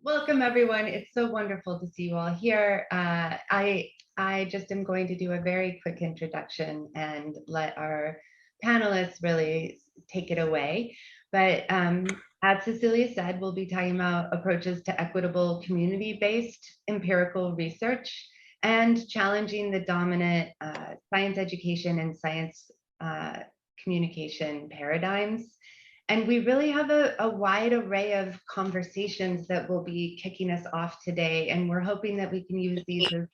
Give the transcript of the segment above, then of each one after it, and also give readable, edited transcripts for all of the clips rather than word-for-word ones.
Welcome, everyone. It's so wonderful to see you all here. I just am going to do a very quick introduction and let our panelists really take it away. But as Cecilia said, we'll be talking about approaches to equitable community-based empirical research and challenging the dominant science education and science communication paradigms. And we really have a wide array of conversations that will be kicking us off today. And we're hoping that we can use these as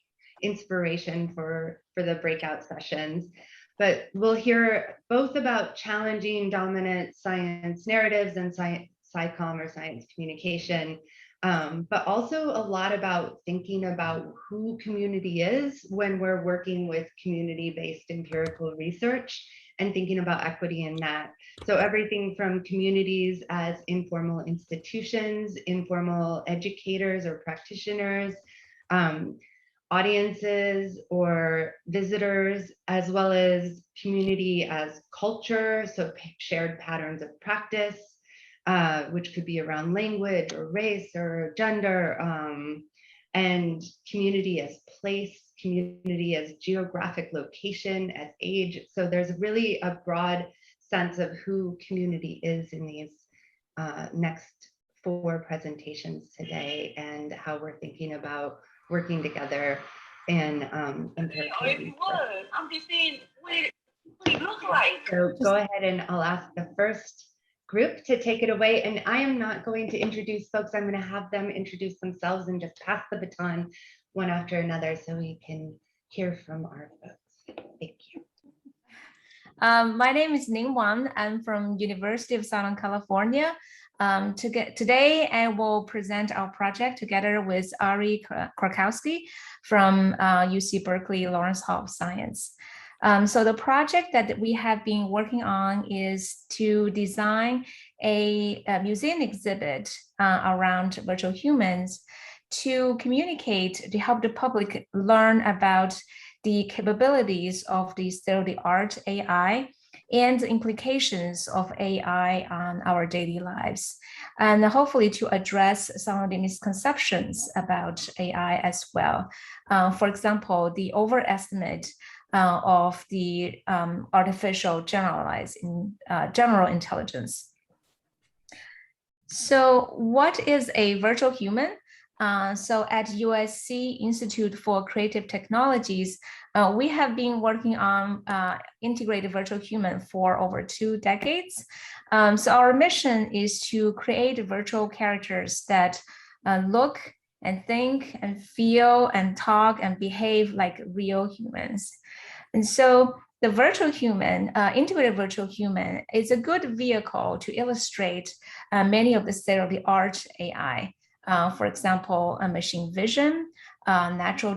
inspiration for the breakout sessions. But we'll hear both about challenging dominant science narratives and SciComm or science communication, but also a lot about thinking about who community is when we're working with community-based empirical research and thinking about equity in that. So everything from communities as informal institutions, informal educators or practitioners, audiences or visitors, as well as community as culture, so shared patterns of practice, which could be around language or race or gender, and community as place, community as geographic location, as age. So there's really a broad sense of who community is in these next 4 presentations today and how we're thinking about working together in empirical research. I'm just saying what it looks like. So go ahead and I'll ask the first group to take it away. And I am not going to introduce folks. I'm going to have them introduce themselves and just pass the baton one after another so we can hear from our folks. Thank you. My name is Ning Wang. I'm from University of Southern California. Today, I will present our project together with Ari Krakowski from UC Berkeley Lawrence Hall of Science. So the project that we have been working on is to design a museum exhibit around virtual humans to communicate, to help the public learn about the capabilities of the state-of-the-art AI and the implications of AI on our daily lives, and hopefully to address some of the misconceptions about AI as well. For example, the overestimate of the artificial general intelligence. So what is a virtual human? So at USC Institute for Creative Technologies, we have been working on integrated virtual human for over 2 decades. So our mission is to create virtual characters that look and think and feel and talk and behave like real humans. And so the virtual human, integrated virtual human, is a good vehicle to illustrate many of the state-of-the-art AI. For example, machine vision, natural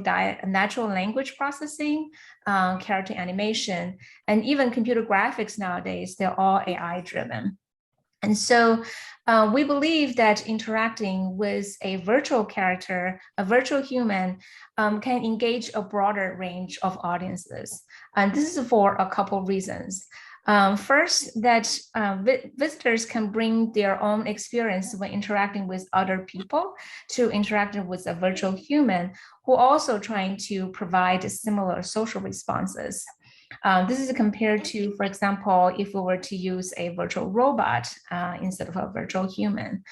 language processing, character animation, and even computer graphics nowadays, they're all AI driven. And so we believe that interacting with a virtual character, a virtual human, can engage a broader range of audiences. And this is for a couple of reasons. First, that visitors can bring their own experience when interacting with other people to interacting with a virtual human who are also trying to provide similar social responses. This is compared to, for example, if we were to use a virtual robot instead of a virtual human.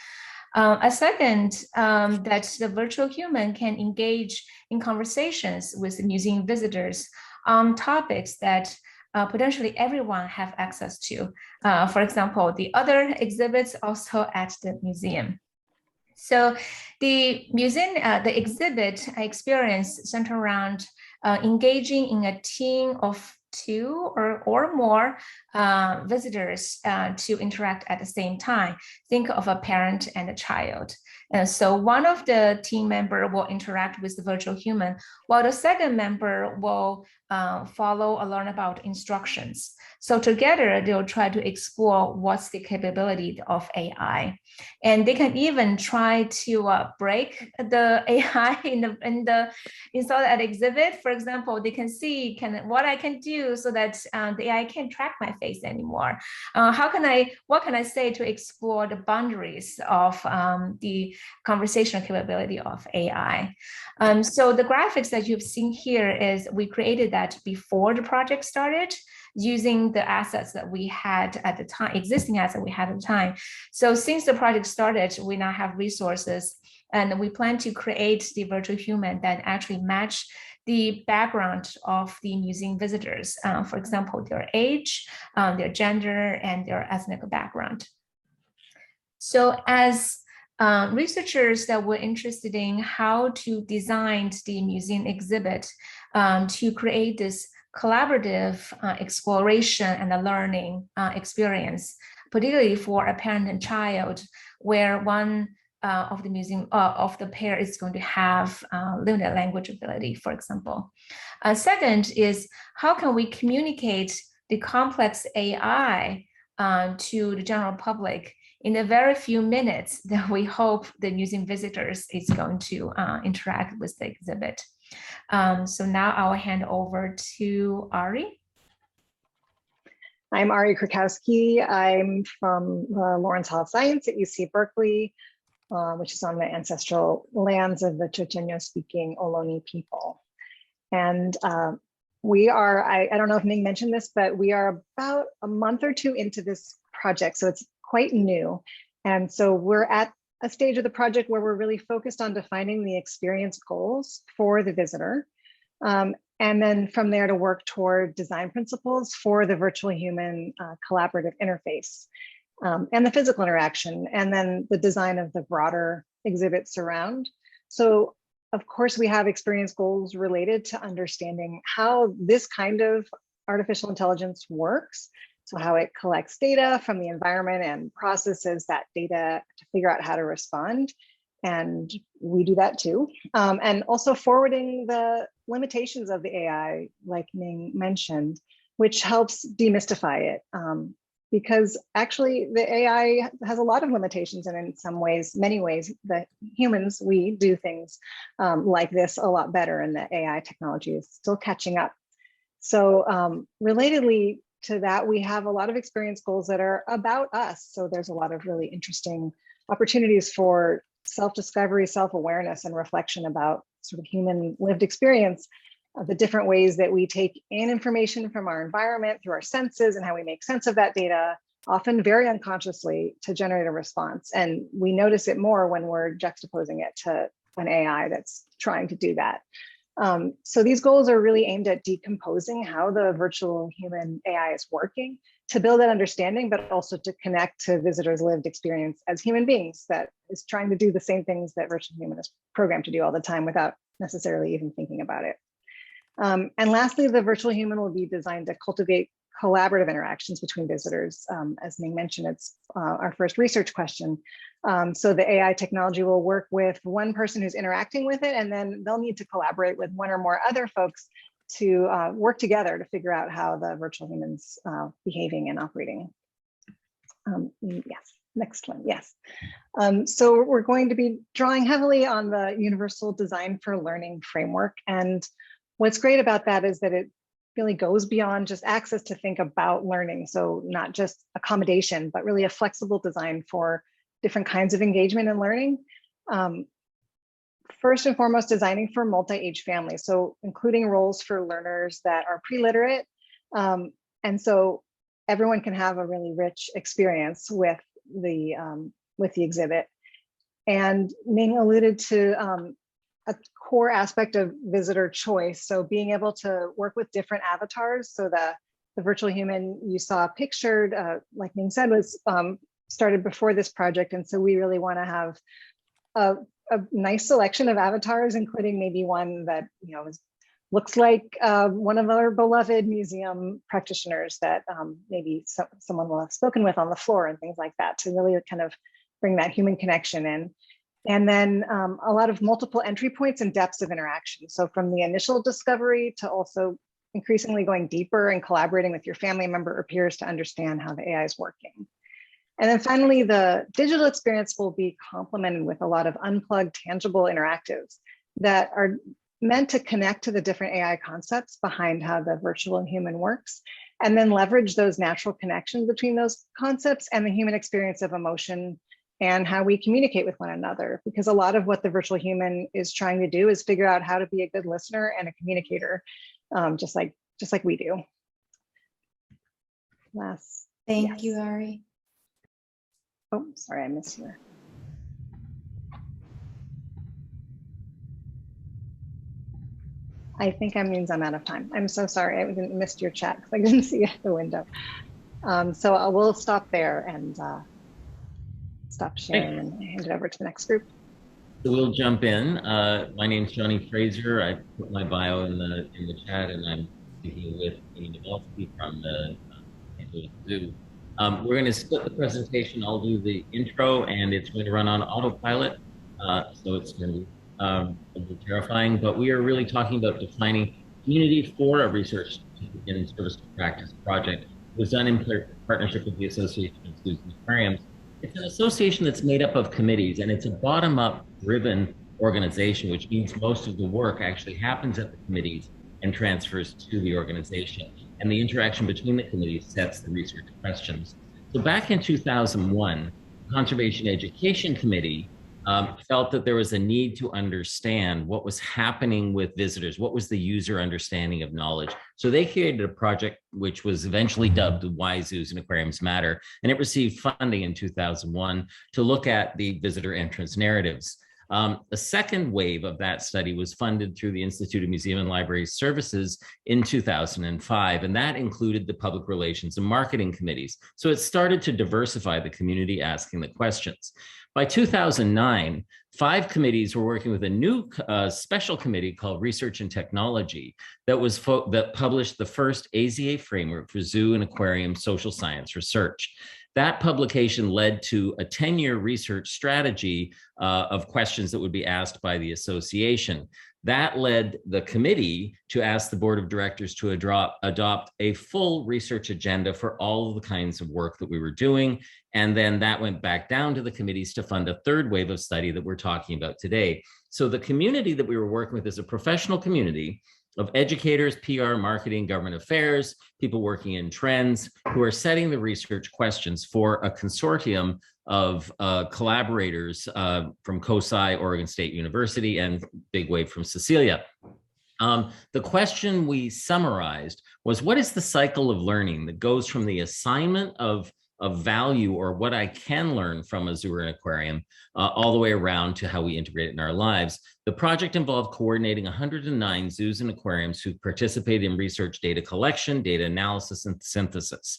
A second, that the virtual human can engage in conversations with museum visitors on topics that potentially everyone have access to. For example, the other exhibits also at the museum. So the museum, the exhibit experience center around engaging in a team of 2 or more visitors to interact at the same time. Think of a parent and a child. And so one of the team member will interact with the virtual human, while the second member will follow or learn about instructions. So together, they'll try to explore what's the capability of AI. And they can even try to break the AI installed at exhibit. For example, they can see what I can do so that the AI can't track my face anymore. What can I say to explore the boundaries of the conversational capability of AI? So the graphics that you've seen here is we created that before the project started, using the assets that we had at the time, existing assets we had at the time. So since the project started, we now have resources, and we plan to create the virtual human that actually match the background of the museum visitors. For example, their age, their gender, and their ethnic background. So as researchers that were interested in how to design the museum exhibit to create this collaborative exploration and a learning experience, particularly for a parent and child, where one of the museum of the pair is going to have limited language ability, for example. Second is, how can we communicate the complex AI to the general public in the very few minutes that we hope the museum visitors is going to interact with the exhibit? So now I'll hand over to Ari. I'm Ari Krakowski. I'm from Lawrence Hall of Science at UC Berkeley, which is on the ancestral lands of the Chochenyo-speaking Ohlone people. And we are, I don't know if Ning mentioned this, but we are about a month or two into this project, so it's quite new. And so we're at a stage of the project where we're really focused on defining the experience goals for the visitor. And then from there to work toward design principles for the virtual human collaborative interface and the physical interaction, and then the design of the broader exhibit surround. So of course we have experience goals related to understanding how this kind of artificial intelligence works. So how it collects data from the environment and processes that data to figure out how to respond. And we do that too. And also forwarding the limitations of the AI, like Ning mentioned, which helps demystify it. Because actually the AI has a lot of limitations, and in some ways, many ways, the humans, we do things like this a lot better, and the AI technology is still catching up. So relatedly to that, we have a lot of experience goals that are about us. So there's a lot of really interesting opportunities for self-discovery, self-awareness, and reflection about sort of human lived experience, the different ways that we take in information from our environment through our senses and how we make sense of that data, often very unconsciously, to generate a response. And we notice it more when we're juxtaposing it to an AI that's trying to do that. So these goals are really aimed at decomposing how the virtual human AI is working to build that understanding, but also to connect to visitors' lived experience as human beings that is trying to do the same things that virtual human is programmed to do all the time without necessarily even thinking about it. And lastly, the virtual human will be designed to cultivate collaborative interactions between visitors. As Ning mentioned, it's our first research question. So the AI technology will work with one person who's interacting with it, and then they'll need to collaborate with one or more other folks to work together to figure out how the virtual human's behaving and operating. Yes, next one, yes. So we're going to be drawing heavily on the Universal Design for Learning framework. And what's great about that is that it really goes beyond just access to think about learning. So not just accommodation, but really a flexible design for different kinds of engagement and learning. First and foremost, designing for multi-age families. So including roles for learners that are pre-literate. And so everyone can have a really rich experience with the exhibit. And Ning alluded to a core aspect of visitor choice. So being able to work with different avatars. So the virtual human you saw pictured, like Ning said, was started before this project. And so we really want to have a nice selection of avatars, including maybe one that looks like one of our beloved museum practitioners that maybe someone will have spoken with on the floor and things like that, to really kind of bring that human connection in. And then a lot of multiple entry points and depths of interaction. So from the initial discovery to also increasingly going deeper and collaborating with your family member or peers to understand how the AI is working. And then finally, the digital experience will be complemented with a lot of unplugged, tangible interactives that are meant to connect to the different AI concepts behind how the virtual and human works, and then leverage those natural connections between those concepts and the human experience of emotion and how we communicate with one another. Because a lot of what the virtual human is trying to do is figure out how to be a good listener and a communicator, just like we do. Thank you, Ari. Oh, sorry, I missed you. I think that means I'm out of time. I'm so sorry, I missed your chat because I didn't see it at the window. So I will stop there and stop sharing and hand it over to the next group. So we'll jump in. My name's Johnny Fraser. I put my bio in the chat, and I'm speaking with Amy Novelski from the Zoo. We're going to split the presentation. I'll do the intro, and it's going to run on autopilot, so it's going to be a little terrifying. But we are really talking about defining community for a research in service to practice project. It was done in partnership with the Association of Zoos and Aquariums. It's an association that's made up of committees, and it's a bottom-up driven organization, which means most of the work actually happens at the committees and transfers to the organization. And the interaction between the committees sets the research questions. So back in 2001, the Conservation Education Committee felt that there was a need to understand what was happening with visitors, what was the user understanding of knowledge. So they created a project which was eventually dubbed Why Zoos and Aquariums Matter, and it received funding in 2001 to look at the visitor entrance narratives. The second wave of that study was funded through the Institute of Museum and Library Services in 2005, and that included the public relations and marketing committees. So it started to diversify the community asking the questions. By 2009, 5 committees were working with a new special committee called Research and Technology that published the first AZA framework for zoo and aquarium social science research. That publication led to a 10-year research strategy of questions that would be asked by the association. That led the committee to ask the board of directors to adopt a full research agenda for all of the kinds of work that we were doing. And then that went back down to the committees to fund a third wave of study that we're talking about today. So the community that we were working with is a professional community of educators, PR, marketing, government affairs, people working in trends, who are setting the research questions for a consortium of collaborators from COSI, Oregon State University, and Big Wave from Cecilia. The question we summarized was, what is the cycle of learning that goes from the assignment of value or what I can learn from a zoo or an aquarium all the way around to how we integrate it in our lives? The project involved coordinating 109 zoos and aquariums who participated in research data collection, data analysis, and synthesis.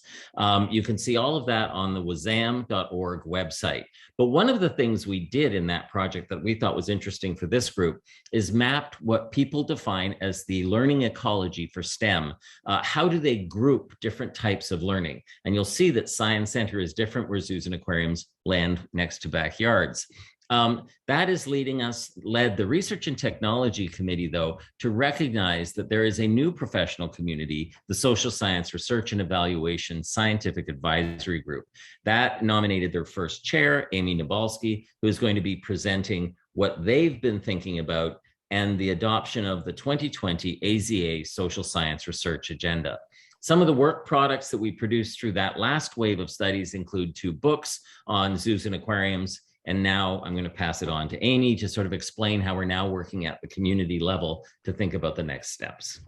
You can see all of that on the wazam.org website. But one of the things we did in that project that we thought was interesting for this group is mapped what people define as the learning ecology for STEM. How do they group different types of learning? And you'll see that Science Center is different where zoos and aquariums land next to backyards. That is led the Research and Technology Committee, though, to recognize that there is a new professional community, the Social Science Research and Evaluation Scientific Advisory Group. That nominated their first chair, Amy Novelski, who is going to be presenting what they've been thinking about and the adoption of the 2020 AZA Social Science Research Agenda. Some of the work products that we produced through that last wave of studies include 2 books on zoos and aquariums. And now I'm going to pass it on to Amy to sort of explain how we're now working at the community level to think about the next steps.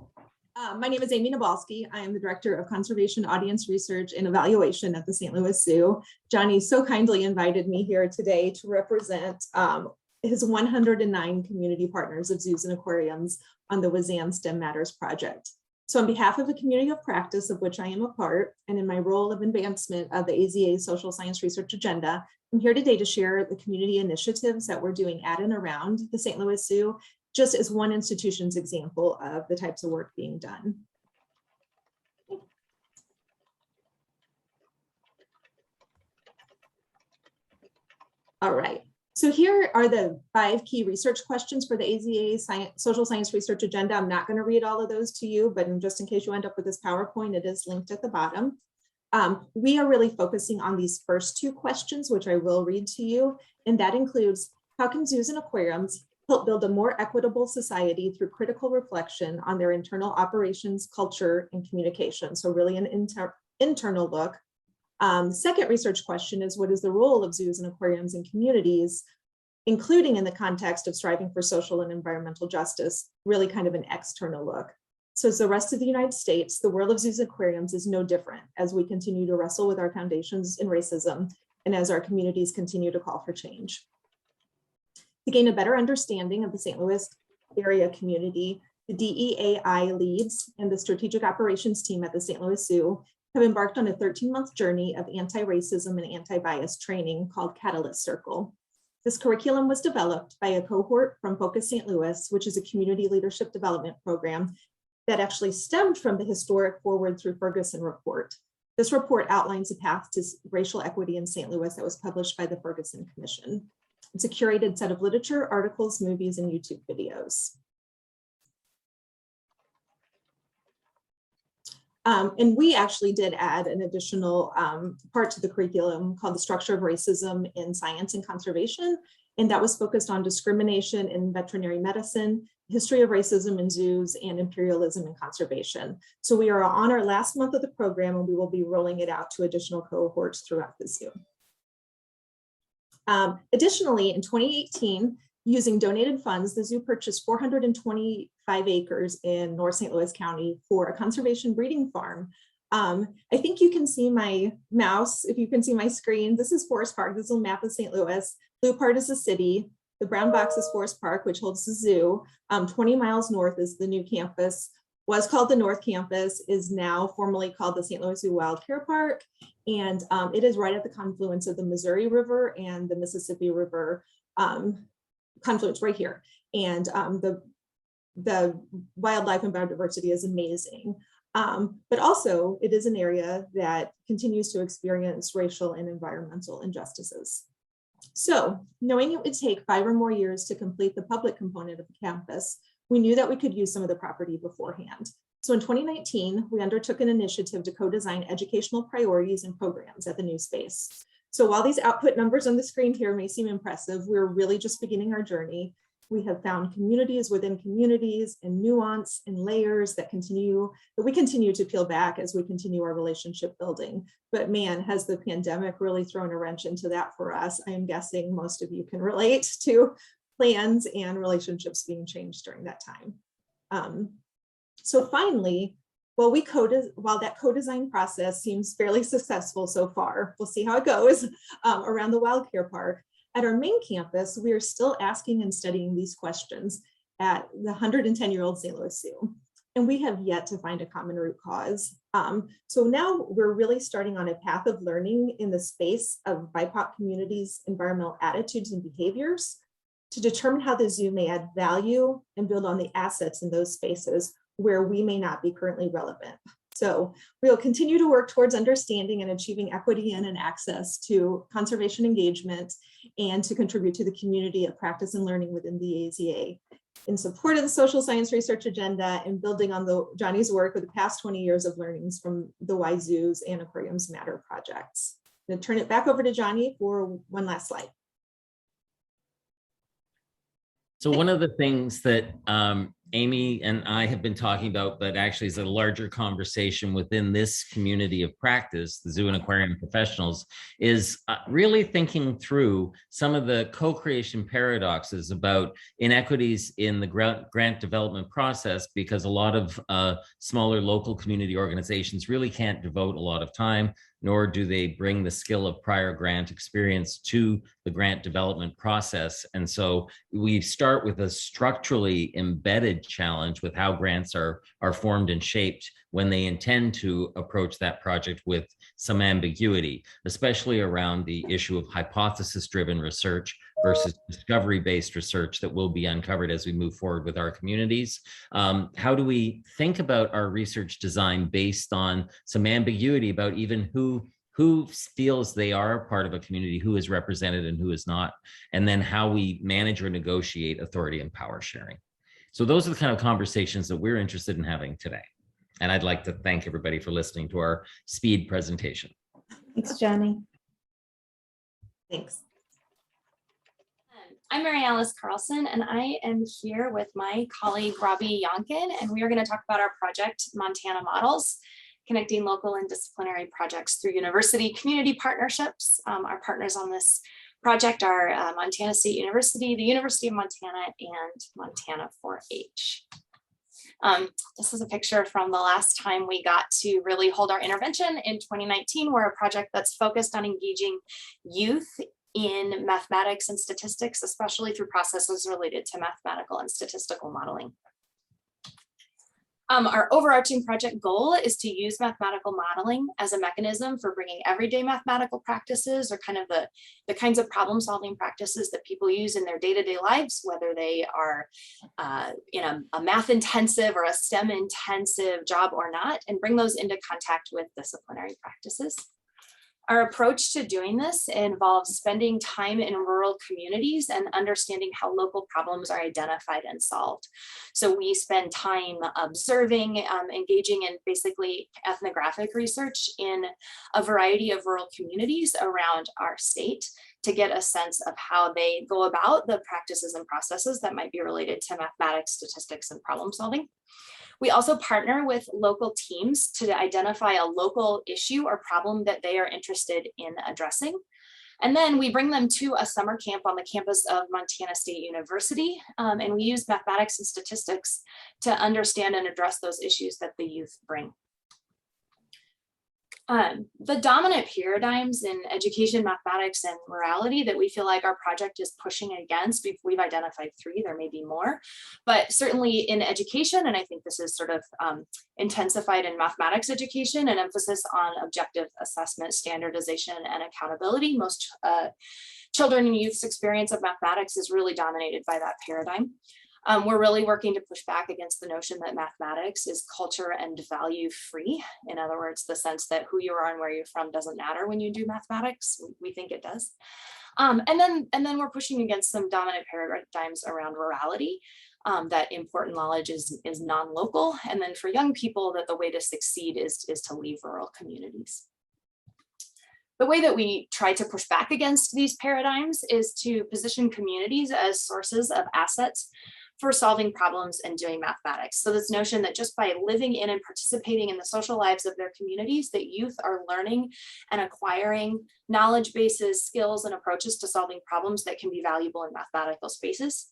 My name is Amy Novelski. I am the Director of Conservation Audience Research and Evaluation at the St. Louis Zoo. Johnny so kindly invited me here today to represent his 109 community partners of zoos and aquariums on the WAZAM STEM Matters project. So on behalf of the community of practice of which I am a part, and in my role of advancement of the AZA Social Science Research Agenda, I'm here today to share the community initiatives that we're doing at and around the St. Louis Zoo, just as one institution's example of the types of work being done. All right. So here are the 5 key research questions for the AZA social science research agenda. I'm not going to read all of those to you, but just in case you end up with this PowerPoint, it is linked at the bottom. We are really focusing on these first 2 questions, which I will read to you. And that includes, how can zoos and aquariums help build a more equitable society through critical reflection on their internal operations, culture, and communication? So really an internal look. Second research question is, what is the role of zoos and aquariums in communities, including in the context of striving for social and environmental justice, really kind of an external look. So as the rest of the United States, the world of zoos and aquariums is no different as we continue to wrestle with our foundations in racism and as our communities continue to call for change. To gain a better understanding of the St. Louis area community, the DEAI leads and the strategic operations team at the St. Louis Zoo have embarked on a 13-month journey of anti-racism and anti-bias training called Catalyst Circle. This curriculum was developed by a cohort from Focus St. Louis, which is a community leadership development program that actually stemmed from the historic Forward Through Ferguson report. This report outlines a path to racial equity in St. Louis that was published by the Ferguson Commission. It's a curated set of literature, articles, movies, and YouTube videos. And we actually did add an additional part to the curriculum called the Structure of Racism in Science and Conservation. And that was focused on discrimination in veterinary medicine, history of racism in zoos, and imperialism in conservation. So we are on our last month of the program, and we will be rolling it out to additional cohorts throughout the zoo. Additionally, in 2018, using donated funds, the zoo purchased 425 acres in North St. Louis County for a conservation breeding farm. I think you can see my mouse, if you can see my screen. This is Forest Park. This is a map of St. Louis. Blue part is the city. The brown box is Forest Park, which holds the zoo. 20 miles north is the new campus. Was called the North Campus, is now formally called the St. Louis Zoo Wild Care Park. And it is right at the confluence of the Missouri River and the Mississippi River confluence right here. And the wildlife and biodiversity is amazing. But also it is an area that continues to experience racial and environmental injustices. So knowing it would take 5 or more years to complete the public component of the campus, we knew that we could use some of the property beforehand. So in 2019, we undertook an initiative to co-design educational priorities and programs at the new space. So while these output numbers on the screen here may seem impressive, we're really just beginning our journey. We have found communities within communities and nuance and layers that we continue to peel back as we continue our relationship building. But man, has the pandemic really thrown a wrench into that for us. I am guessing most of you can relate to plans and relationships being changed during that time. So finally, while that co-design process seems fairly successful so far, we'll see how it goes around the Wild Care Park. At our main campus, we are still asking and studying these questions at the 110-year-old St. Louis Zoo, and we have yet to find a common root cause. So now we're really starting on a path of learning in the space of BIPOC communities' environmental attitudes and behaviors to determine how the zoo may add value and build on the assets in those spaces where we may not be currently relevant. So we'll continue to work towards understanding and achieving equity in and access to conservation engagement and to contribute to the community of practice and learning within the AZA in support of the social science research agenda and building on Johnny's work with the past 20 years of learnings from the Why Zoos and Aquariums Matter projects. I'm going to turn it back over to Johnny for one last slide. So one of the things that Amy and I have been talking about, but actually is a larger conversation within this community of practice, the zoo and aquarium professionals, is really thinking through some of the co-creation paradoxes about inequities in the grant development process, because a lot of smaller local community organizations really can't devote a lot of time, nor do they bring the skill of prior grant experience to the grant development process. And so we start with a structurally embedded challenge with how grants are formed and shaped when they intend to approach that project with some ambiguity, especially around the issue of hypothesis-driven research versus discovery-based research that will be uncovered as we move forward with our communities. How do we think about our research design based on some ambiguity about even who who feels they are part of a community, who is represented and who is not, and then how we manage or negotiate authority and power sharing. So those are the kind of conversations that we're interested in having today. And I'd like to thank everybody for listening to our speed presentation. Thanks, Johnny. Thanks. I'm Mary Alice Carlson, and I am here with my colleague Robbie Yonkin, and we are going to talk about our project, Montana Models, connecting local and disciplinary projects through university community partnerships. Our partners on this project are Montana State University, the University of Montana, and Montana 4-H. This is a picture from the last time we got to really hold our intervention in 2019. We're a project that's focused on engaging youth in mathematics and statistics, especially through processes related to mathematical and statistical modeling. Our overarching project goal is to use mathematical modeling as a mechanism for bringing everyday mathematical practices, or kind of the kinds of problem solving practices that people use in their day-to-day lives, whether they are in a math intensive or a STEM intensive job or not, and bring those into contact with disciplinary practices. Our approach to doing this involves spending time in rural communities and understanding how local problems are identified and solved. So we spend time observing, engaging in basically ethnographic research in a variety of rural communities around our state to get a sense of how they go about the practices and processes that might be related to mathematics, statistics, and problem solving. We also partner with local teams to identify a local issue or problem that they are interested in addressing. And then we bring them to a summer camp on the campus of Montana State University. And we use mathematics and statistics to understand and address those issues that the youth bring. The dominant paradigms in education, mathematics, and morality that we feel like our project is pushing against, we've identified 3, there may be more, but certainly in education, and I think this is sort of intensified in mathematics education, an emphasis on objective assessment, standardization, and accountability. Most children and youth's experience of mathematics is really dominated by that paradigm. We're really working to push back against the notion that mathematics is culture and value free. In other words, the sense that who you are and where you're from doesn't matter when you do mathematics. We think it does. And then we're pushing against some dominant paradigms around rurality, that important knowledge is non-local. And then for young people, that the way to succeed is to leave rural communities. The way that we try to push back against these paradigms is to position communities as sources of assets for solving problems and doing mathematics. So this notion that just by living in and participating in the social lives of their communities, that youth are learning and acquiring knowledge bases, skills, and approaches to solving problems that can be valuable in mathematical spaces.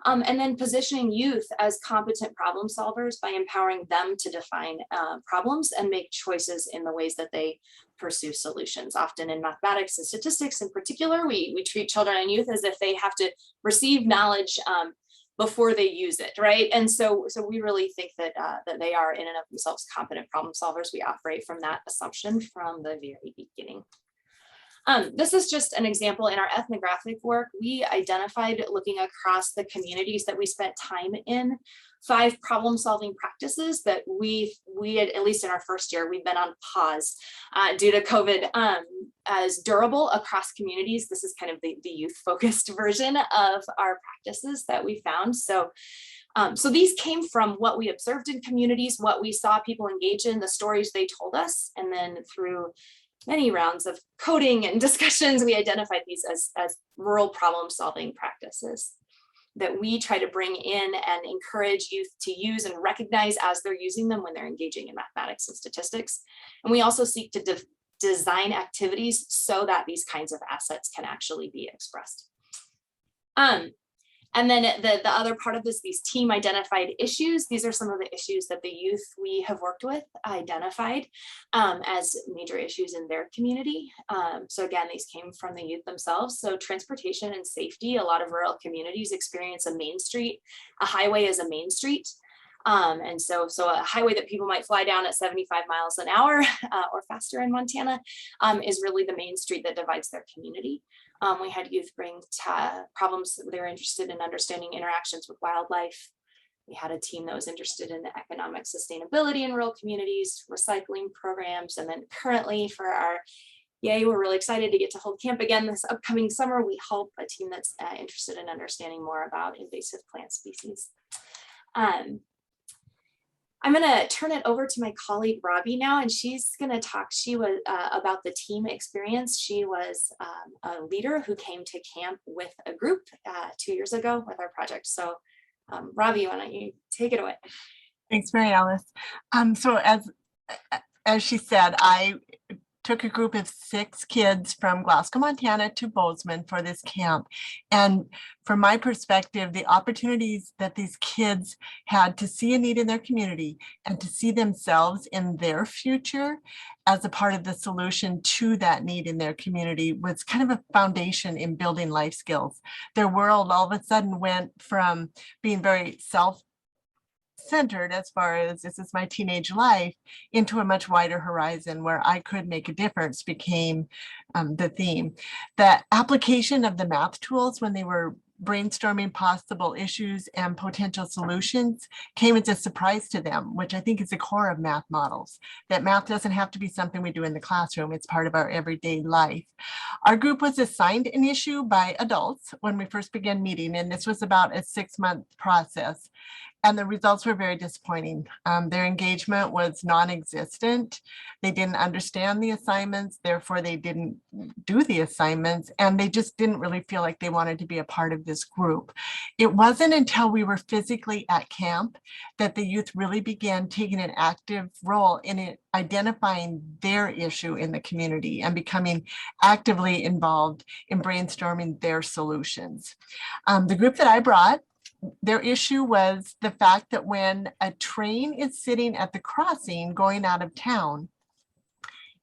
And then positioning youth as competent problem solvers by empowering them to define problems and make choices in the ways that they pursue solutions. Often in mathematics and statistics in particular, we treat children and youth as if they have to receive knowledge before they use it, right? And so we really think that that they are in and of themselves competent problem solvers. We operate from that assumption from the very beginning. This is just an example in our ethnographic work. We identified, looking across the communities that we spent time in, 5 problem solving practices that we had, at least in our first year, we've been on pause due to COVID, as durable across communities. This is kind of the youth focused version of our practices that we found. So these came from what we observed in communities, what we saw people engage in, the stories they told us, and then through many rounds of coding and discussions, we identified these as rural problem solving practices that we try to bring in and encourage youth to use and recognize as they're using them when they're engaging in mathematics and statistics. And we also seek to design activities so that these kinds of assets can actually be expressed. And then the other part of this, these team identified issues. These are some of the issues that the youth we have worked with identified as major issues in their community. So again, these came from the youth themselves. So transportation and safety, a lot of rural communities experience a main street, a highway as a main street. And so a highway that people might fly down at 75 miles an hour or faster in Montana is really the main street that divides their community. We had youth bring problems that they were interested in understanding interactions with wildlife. We had a team that was interested in economic sustainability in rural communities, recycling programs, and then currently for our yay, we're really excited to get to hold camp again this upcoming summer. We hope a team that's interested in understanding more about invasive plant species. I'm going to turn it over to my colleague Robbie now, and she's going to talk. She was about the team experience. She was a leader who came to camp with a group 2 years ago with our project. So Robbie, why don't you take it away? Thanks, Mary Alice. So as she said, I took a group of 6 kids from Glasgow, Montana to Bozeman for this camp. And from my perspective, the opportunities that these kids had to see a need in their community and to see themselves in their future as a part of the solution to that need in their community was kind of a foundation in building life skills. Their world all of a sudden went from being very self-centered as far as this is my teenage life into a much wider horizon where I could make a difference became the theme. The application of the math tools when they were brainstorming possible issues and potential solutions came as a surprise to them, which I think is the core of math models, that math doesn't have to be something we do in the classroom. It's part of our everyday life. Our group was assigned an issue by adults when we first began meeting, and this was about a 6-month process. And the results were very disappointing. Their engagement was non-existent. They didn't understand the assignments, therefore they didn't do the assignments, and they just didn't really feel like they wanted to be a part of this group. It wasn't until we were physically at camp that the youth really began taking an active role in identifying their issue in the community and becoming actively involved in brainstorming their solutions. The group that I brought, their issue was the fact that when a train is sitting at the crossing going out of town,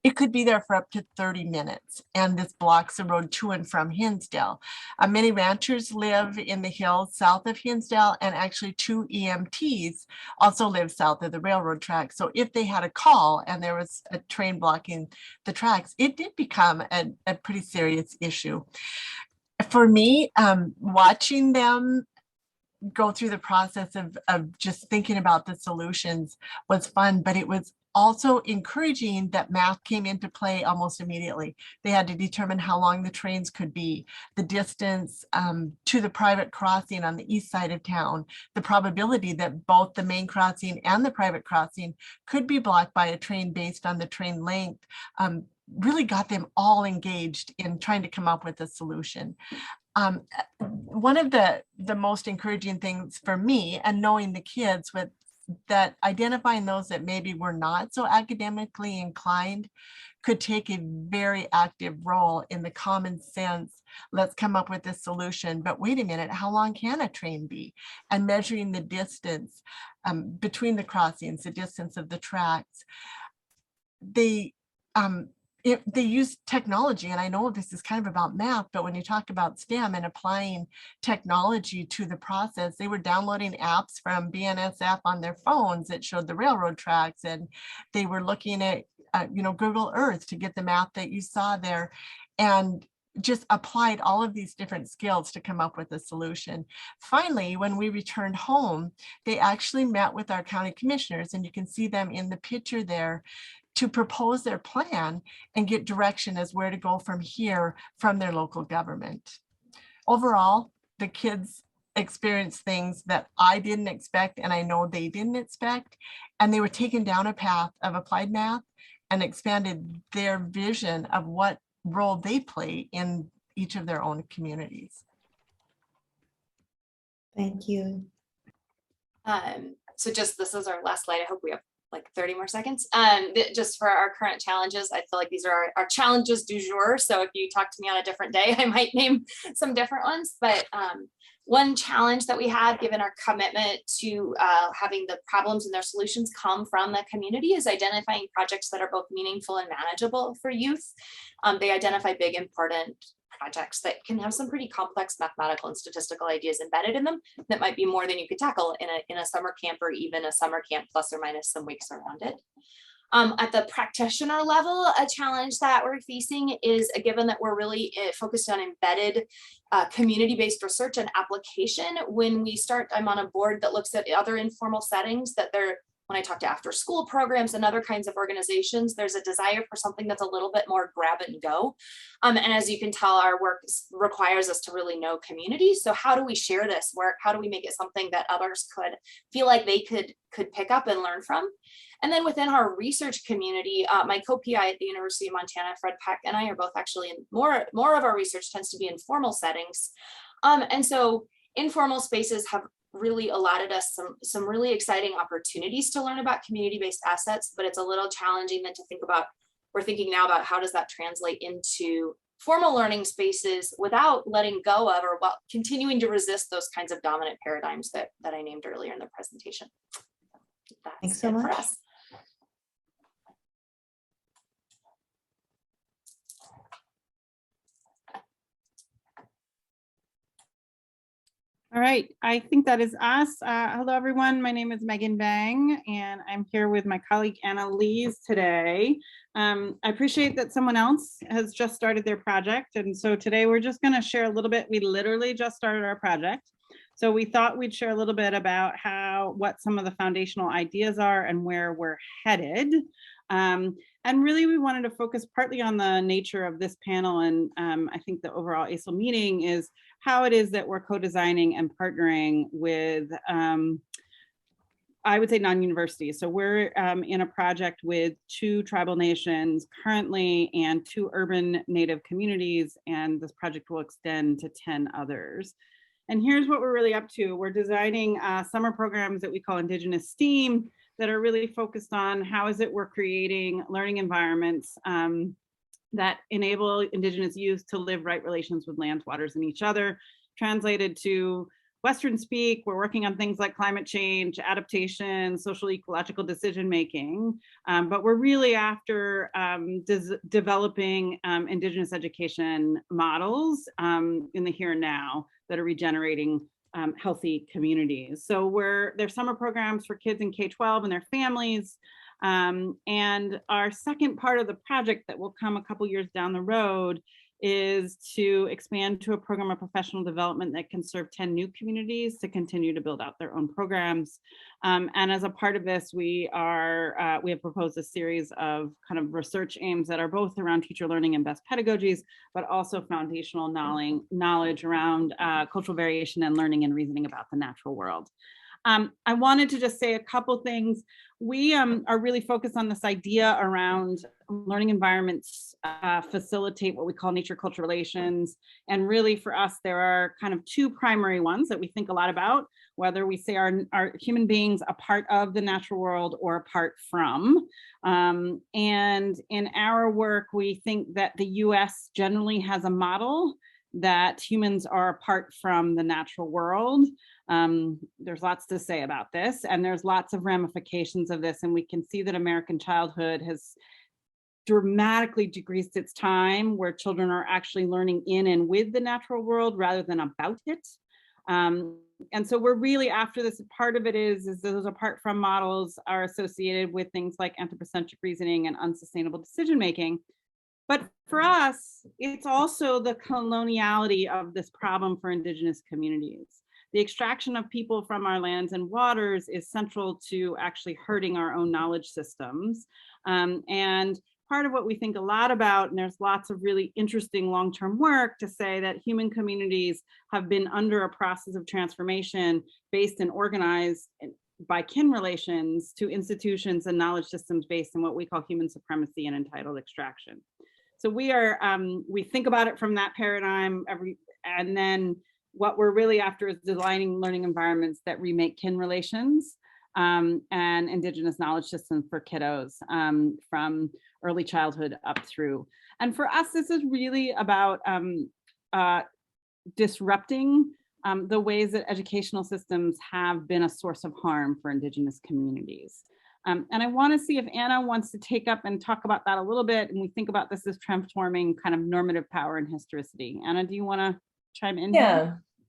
it could be there for up to 30 minutes, and this blocks the road to and from Hinsdale. Many ranchers live in the hills south of Hinsdale, and actually 2 EMTs also live south of the railroad track. So if they had a call and there was a train blocking the tracks, it did become a pretty serious issue. For me, watching them go through the process of just thinking about the solutions was fun, but it was also encouraging that math came into play almost immediately. They had to determine how long the trains could be, the distance to the private crossing on the east side of town, the probability that both the main crossing and the private crossing could be blocked by a train based on the train length, really got them all engaged in trying to come up with a solution. One of the most encouraging things for me, and knowing the kids, with that identifying those that maybe were not so academically inclined could take a very active role in the common sense, let's come up with a solution, but wait a minute, how long can a train be? And measuring the distance between the crossings, the distance of the tracks. They use technology, and I know this is kind of about math, but when you talk about STEM and applying technology to the process, they were downloading apps from BNSF on their phones that showed the railroad tracks, and they were looking at Google Earth to get the map that you saw there, and just applied all of these different skills to come up with a solution. Finally, when we returned home, they actually met with our county commissioners, and you can see them in the picture there, to propose their plan and get direction as where to go from here from their local government. Overall, the kids experienced things that I didn't expect, and I know they didn't expect, and they were taken down a path of applied math and expanded their vision of what role they play in each of their own communities. Thank you. So just, this is our last slide. I hope we have like 30 more seconds. Just for our current challenges, I feel like these are our challenges du jour. So if you talk to me on a different day, I might name some different ones. But one challenge that we had, given our commitment to having the problems and their solutions come from the community, is identifying projects that are both meaningful and manageable for youth. They identify big, important projects that can have some pretty complex mathematical and statistical ideas embedded in them that might be more than you could tackle in a summer camp, or even a summer camp plus or minus some weeks around it. At the practitioner level, a challenge that we're facing is, given that we're really focused on embedded community-based research and application, when we start, I'm on a board that looks at other informal settings that when I talk to after school programs and other kinds of organizations, there's a desire for something that's a little bit more grab and go. And as you can tell, our work requires us to really know community. So how do we share this work? How do we make it something that others could feel like they could pick up and learn from? And then within our research community, my co-PI at the University of Montana, Fred Peck, and I are both actually in more of our research tends to be in formal settings. And so informal spaces have really allotted us some really exciting opportunities to learn about community-based assets, but it's a little challenging then to think about, we're thinking now about how does that translate into formal learning spaces without letting go of or while continuing to resist those kinds of dominant paradigms that I named earlier in the presentation. Thanks so much. All right, I think that is us. Hello, everyone. My name is Megan Bang, and I'm here with my colleague Anna Lees today. I appreciate that someone else has just started their project, and so today we're just going to share a little bit. We literally just started our project, so we thought we'd share a little bit about what some of the foundational ideas are and where we're headed. And really, we wanted to focus partly on the nature of this panel, and I think the overall ASIL meeting is how it is that we're co-designing and partnering with, I would say, non-universities. So we're in a project with 2 tribal nations currently and 2 urban Native communities, and this project will extend to 10 others. And here's what we're really up to. We're designing summer programs that we call Indigenous STEAM that are really focused on how is it we're creating learning environments that enable Indigenous youth to live right relations with lands, waters, and each other. Translated to Western speak, we're working on things like climate change, adaptation, social ecological decision-making, but we're really after developing Indigenous education models in the here and now that are regenerating healthy communities. So there's summer programs for kids in K-12 and their families. And our second part of the project that will come a couple years down the road is to expand to a program of professional development that can serve 10 new communities to continue to build out their own programs. And as a part of this, we have proposed a series of kind of research aims that are both around teacher learning and best pedagogies, but also foundational knowledge around cultural variation and learning and reasoning about the natural world. I wanted to just say a couple things. We are really focused on this idea around learning environments facilitate what we call nature-culture relations. And really for us, there are kind of 2 primary ones that we think a lot about, whether we say are human beings a part of the natural world or apart from. And in our work, we think that the US generally has a model that humans are apart from the natural world. There's lots to say about this, and there's lots of ramifications of this, and we can see that American childhood has dramatically decreased its time where children are actually learning in and with the natural world rather than about it. And so we're really after this. Part of it is those apart from models are associated with things like anthropocentric reasoning and unsustainable decision making. But for us, it's also the coloniality of this problem for Indigenous communities. The extraction of people from our lands and waters is central to actually hurting our own knowledge systems. And part of what we think a lot about, and there's lots of really interesting long-term work to say that human communities have been under a process of transformation based and organized by kin relations to institutions and knowledge systems based on what we call human supremacy and entitled extraction. So we think about it from that paradigm and then what we're really after is designing learning environments that remake kin relations and Indigenous knowledge systems for kiddos from early childhood up through. And for us, this is really about disrupting the ways that educational systems have been a source of harm for Indigenous communities. And I want to see if Anna wants to take up and talk about that a little bit. And we think about this as transforming kind of normative power and historicity. Anna, do you want to chime in?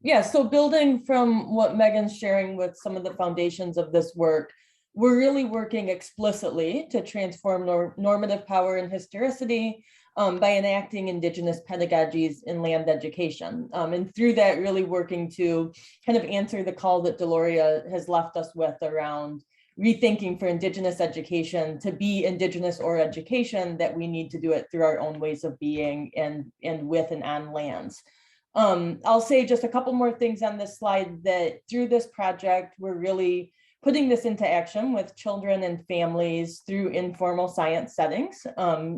Yeah. So building from what Megan's sharing with some of the foundations of this work, we're really working explicitly to transform normative power and historicity by enacting Indigenous pedagogies in land education. And through that, really working to kind of answer the call that Deloria has left us with around rethinking for Indigenous education to be Indigenous or education, that we need to do it through our own ways of being and with and on lands. I'll say just a couple more things on this slide, that through this project, we're really putting this into action with children and families through informal science settings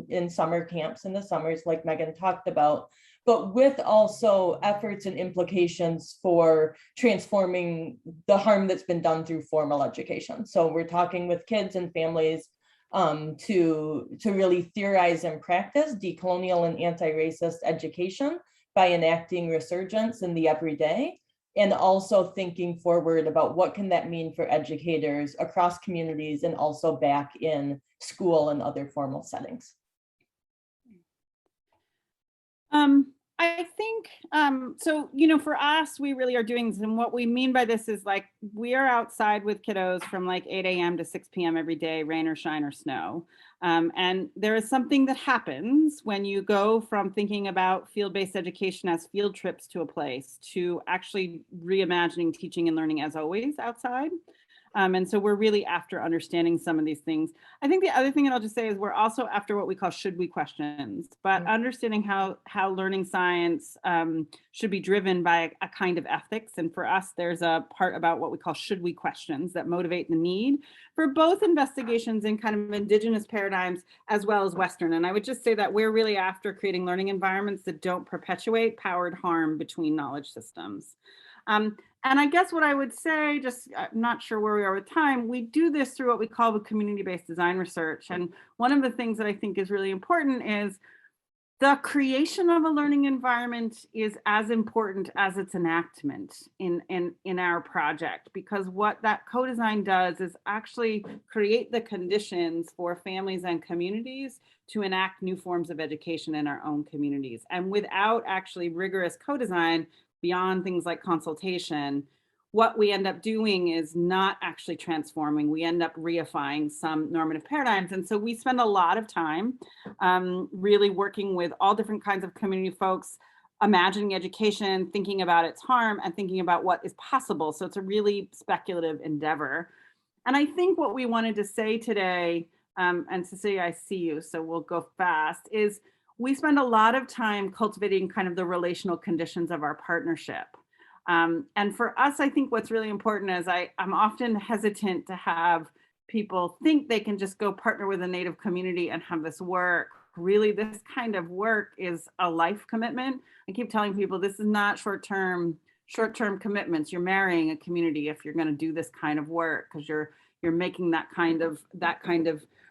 in summer camps in the summers, like Megan talked about, but with also efforts and implications for transforming the harm that's been done through formal education. So we're talking with kids and families to really theorize and practice decolonial and anti-racist education by enacting resurgence in the everyday, and also thinking forward about what can that mean for educators across communities and also back in school and other formal settings. I think, so, for us, we really are doing this, and what we mean by this is like, we are outside with kiddos from like 8 a.m. to 6 p.m. every day, rain or shine or snow. And there is something that happens when you go from thinking about field-based education as field trips to a place to actually reimagining teaching and learning as always outside. And so we're really after understanding some of these things. I think the other thing that I'll just say is we're also after what we call should we questions, but understanding how learning science should be driven by a kind of ethics. And for us, there's a part about what we call should we questions that motivate the need for both investigations in kind of Indigenous paradigms as well as Western. And I would just say that we're really after creating learning environments that don't perpetuate powered harm between knowledge systems. And I guess what I would say, just I'm not sure where we are with time, we do this through what we call the community-based design research. And one of the things that I think is really important is the creation of a learning environment is as important as its enactment in our project, because what that co-design does is actually create the conditions for families and communities to enact new forms of education in our own communities. And without actually rigorous co-design, beyond things like consultation, what we end up doing is not actually transforming. We end up reifying some normative paradigms. And so we spend a lot of time really working with all different kinds of community folks, imagining education, thinking about its harm, and thinking about what is possible. So it's a really speculative endeavor. And I think what we wanted to say today, and Cecilia, I see you, so we'll go fast, is we spend a lot of time cultivating kind of the relational conditions of our partnership. And for us, I think what's really important is I'm often hesitant to have people think they can just go partner with a Native community and have this work. Really, this kind of work is a life commitment. I keep telling people this is not short-term commitments. You're marrying a community if you're going to do this kind of work, because you're making that kind of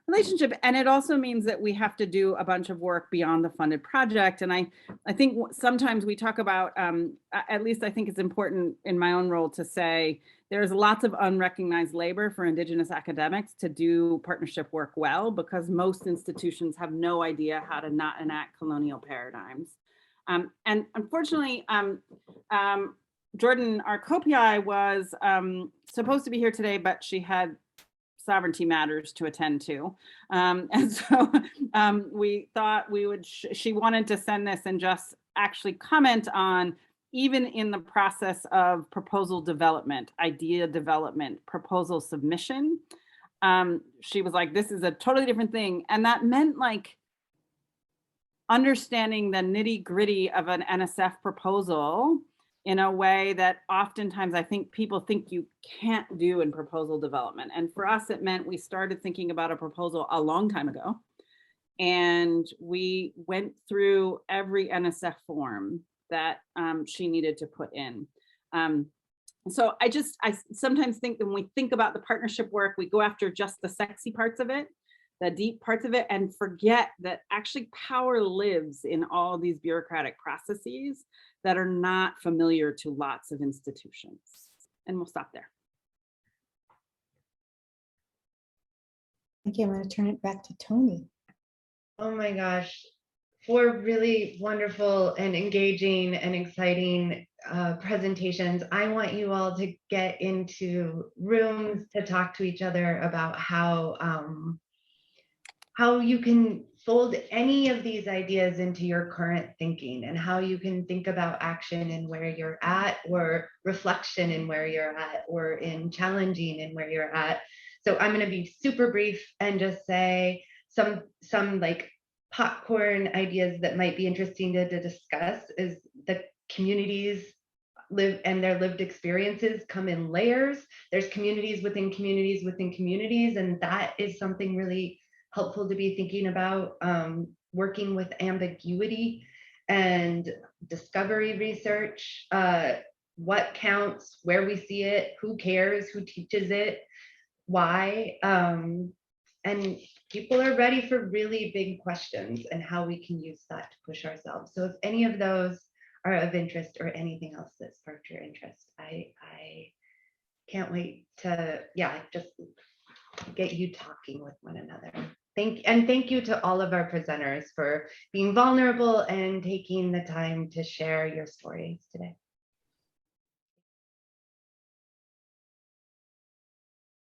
relationship. And it also means that we have to do a bunch of work beyond the funded project. And I think sometimes we talk about, at least I think it's important in my own role to say, there's lots of unrecognized labor for Indigenous academics to do partnership work well, because most institutions have no idea how to not enact colonial paradigms. And unfortunately, Jordan, our co-PI, was supposed to be here today, but she had sovereignty matters to attend to. And so we thought she wanted to send this and just actually comment on, even in the process of proposal development, idea development, proposal submission, she was like, this is a totally different thing. And that meant like understanding the nitty gritty of an NSF proposal in a way that oftentimes I think people think you can't do in proposal development. And for us, it meant we started thinking about a proposal a long time ago. And we went through every NSF form that she needed to put in. So I sometimes think that when we think about the partnership work, we go after just the sexy parts of it, the deep parts of it, and forget that actually power lives in all these bureaucratic processes that are not familiar to lots of institutions. And we'll stop there. Thank you. I'm going to turn it back to Tony. Oh my gosh, 4 really wonderful and engaging and exciting presentations. I want you all to get into rooms to talk to each other about how you can fold any of these ideas into your current thinking, and how you can think about action and where you're at, or reflection and where you're at, or in challenging and where you're at. So I'm going to be super brief and just say some like popcorn ideas that might be interesting to discuss is the communities live and their lived experiences come in layers. There's communities within communities within communities, and that is something really helpful to be thinking about, working with ambiguity and discovery research, what counts, where we see it, who cares, who teaches it, why, and people are ready for really big questions and how we can use that to push ourselves. So if any of those are of interest or anything else that sparked your interest, I can't wait to, just get you talking with one another. Thank you to all of our presenters for being vulnerable and taking the time to share your stories today.